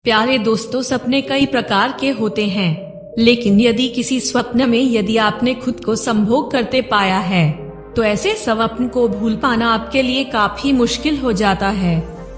प्यारे दोस्तों, सपने कई प्रकार के होते हैं, लेकिन यदि किसी स्वप्न में यदि आपने खुद को संभोग करते पाया है तो ऐसे स्वप्न को भूल पाना आपके लिए काफी मुश्किल हो जाता है।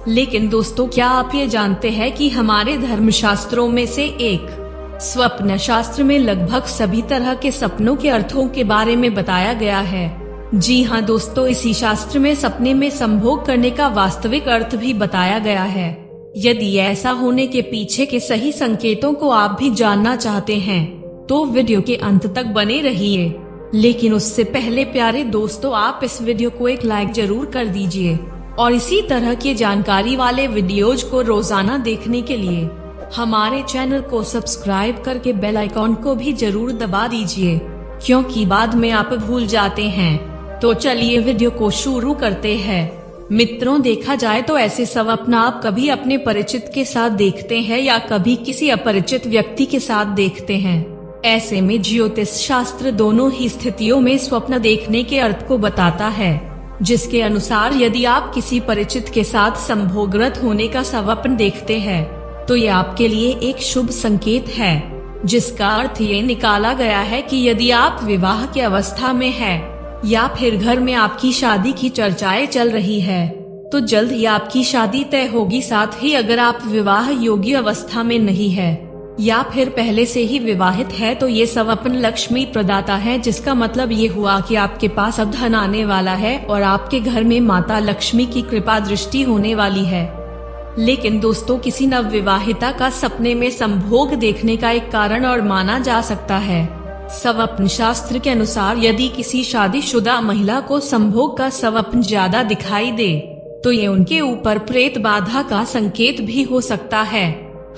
लेकिन दोस्तों, क्या आप ये जानते हैं कि हमारे धर्मशास्त्रों में से एक स्वप्न शास्त्र में लगभग सभी तरह के सपनों के अर्थों के बारे में बताया गया है। जी हाँ दोस्तों, इसी शास्त्र में सपने में संभोग करने का वास्तविक अर्थ भी बताया गया है। यदि ऐसा होने के पीछे के सही संकेतों को आप भी जानना चाहते हैं तो वीडियो के अंत तक बने रहिए। लेकिन उससे पहले प्यारे दोस्तों, आप इस वीडियो को एक लाइक जरूर कर दीजिए और इसी तरह की जानकारी वाले वीडियोज को रोजाना देखने के लिए हमारे चैनल को सब्सक्राइब करके बेल आइकॉन को भी जरूर दबा दीजिए, क्योंकि बाद में आप भूल जाते हैं। तो चलिए वीडियो को शुरू करते हैं। मित्रों, देखा जाए तो ऐसे स्वप्न आप कभी अपने परिचित के साथ देखते हैं या कभी किसी अपरिचित व्यक्ति के साथ देखते हैं। ऐसे में ज्योतिष शास्त्र दोनों ही स्थितियों में स्वप्न देखने के अर्थ को बताता है, जिसके अनुसार यदि आप किसी परिचित के साथ संभोगरत होने का स्वप्न देखते हैं तो ये आपके लिए एक शुभ संकेत है, जिसका अर्थ ये निकाला गया है कि यदि आप विवाह की अवस्था में हैं या फिर घर में आपकी शादी की चर्चाएं चल रही है तो जल्द ही आपकी शादी तय होगी। साथ ही अगर आप विवाह योग्य अवस्था में नहीं है या फिर पहले से ही विवाहित है तो ये स्वप्न लक्ष्मी प्रदाता है, जिसका मतलब ये हुआ कि आपके पास अब धन आने वाला है और आपके घर में माता लक्ष्मी की कृपा दृष्टि होने वाली है। लेकिन दोस्तों, किसी नवविवाहिता का सपने में संभोग देखने का एक कारण और माना जा सकता है। स्वप्न शास्त्र के अनुसार यदि किसी शादीशुदा महिला को संभोग का स्वप्न ज्यादा दिखाई दे तो ये उनके ऊपर प्रेत बाधा का संकेत भी हो सकता है।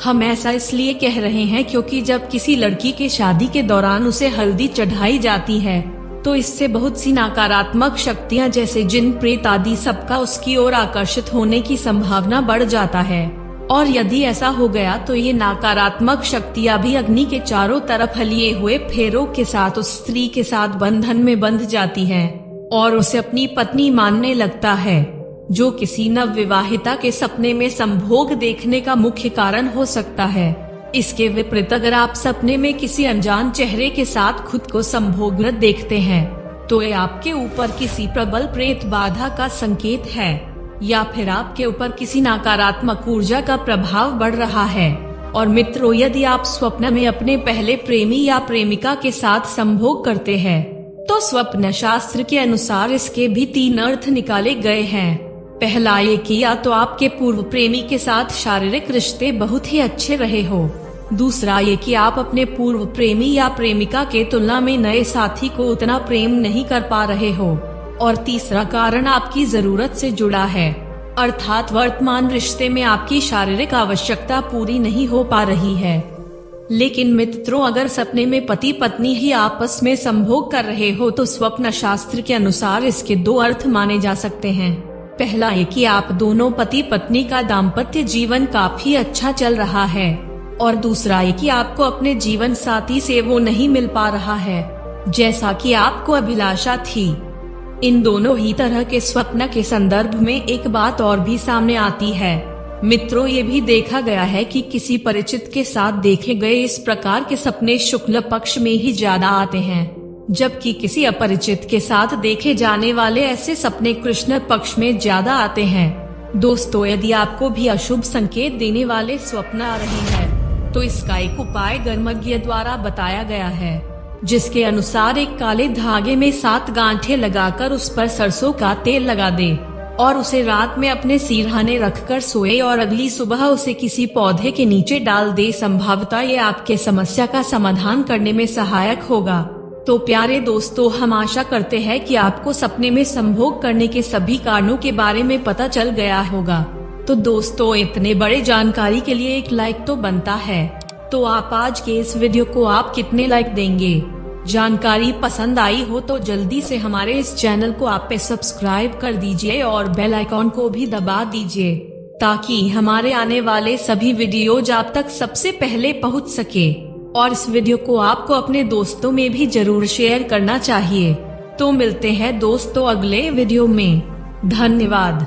हम ऐसा इसलिए कह रहे हैं क्योंकि जब किसी लड़की के शादी के दौरान उसे हल्दी चढ़ाई जाती है तो इससे बहुत सी नकारात्मक शक्तियां जैसे जिन, प्रेत आदि सबका उसकी ओर आकर्षित होने की संभावना बढ़ जाता है। और यदि ऐसा हो गया तो ये नकारात्मक शक्तियां भी अग्नि के चारों तरफ लिए हुए फेरों के साथ उस स्त्री के साथ बंधन में बंध जाती है और उसे अपनी पत्नी मानने लगता है, जो किसी नवविवाहिता के सपने में संभोग देखने का मुख्य कारण हो सकता है। इसके विपरीत अगर आप सपने में किसी अनजान चेहरे के साथ खुद को संभोगरत देखते हैं तो ये आपके ऊपर किसी प्रबल प्रेत बाधा का संकेत है या फिर आपके ऊपर किसी नकारात्मक ऊर्जा का प्रभाव बढ़ रहा है। और मित्रों, यदि आप स्वप्न में अपने पहले प्रेमी या प्रेमिका के साथ संभोग करते हैं तो स्वप्न शास्त्र के अनुसार इसके भी 3 अर्थ निकाले गए हैं। पहला ये कि या तो आपके पूर्व प्रेमी के साथ शारीरिक रिश्ते बहुत ही अच्छे रहे हो। दूसरा ये कि आप अपने पूर्व प्रेमी या प्रेमिका के तुलना में नए साथी को उतना प्रेम नहीं कर पा रहे हो। और तीसरा कारण आपकी जरूरत से जुड़ा है, अर्थात वर्तमान रिश्ते में आपकी शारीरिक आवश्यकता पूरी नहीं हो पा रही है। लेकिन मित्रों, अगर सपने में पति पत्नी ही आपस में संभोग कर रहे हो तो स्वप्न शास्त्र के अनुसार इसके 2 अर्थ माने जा सकते हैं। पहला है कि आप दोनों पति पत्नी का दाम्पत्य जीवन काफी अच्छा चल रहा है और दूसरा है कि आपको अपने जीवन साथी से वो नहीं मिल पा रहा है जैसा कि आपको अभिलाषा थी। इन दोनों ही तरह के स्वप्न के संदर्भ में एक बात और भी सामने आती है। मित्रों, ये भी देखा गया है कि किसी परिचित के साथ देखे गए इस प्रकार के सपने शुक्ल पक्ष में ही ज्यादा आते हैं, जबकि किसी अपरिचित के साथ देखे जाने वाले ऐसे सपने कृष्ण पक्ष में ज्यादा आते हैं। दोस्तों, यदि आपको भी अशुभ संकेत देने वाले स्वप्न आ रहे हैं तो इसका एक उपाय गर्मज्ञ द्वारा बताया गया है, जिसके अनुसार एक काले धागे में 7 गांठें लगाकर उस पर सरसों का तेल लगा दे और उसे रात में अपने सिरहाने रखकर सोए और अगली सुबह उसे किसी पौधे के नीचे डाल दे। संभवतः ये आपके समस्या का समाधान करने में सहायक होगा। तो प्यारे दोस्तों, हम आशा करते हैं कि आपको सपने में संभोग करने के सभी कारणों के बारे में पता चल गया होगा। तो दोस्तों, इतने बड़े जानकारी के लिए एक लाइक तो बनता है। तो आप आज के इस वीडियो को आप कितने लाइक देंगे? जानकारी पसंद आई हो तो जल्दी से हमारे इस चैनल को आप पे सब्सक्राइब कर दीजिए और बेल आइकॉन को भी दबा दीजिए, ताकि हमारे आने वाले सभी वीडियोज आप तक सबसे पहले पहुंच सके। और इस वीडियो को आपको अपने दोस्तों में भी जरूर शेयर करना चाहिए। तो मिलते हैं दोस्तों अगले वीडियो में। धन्यवाद।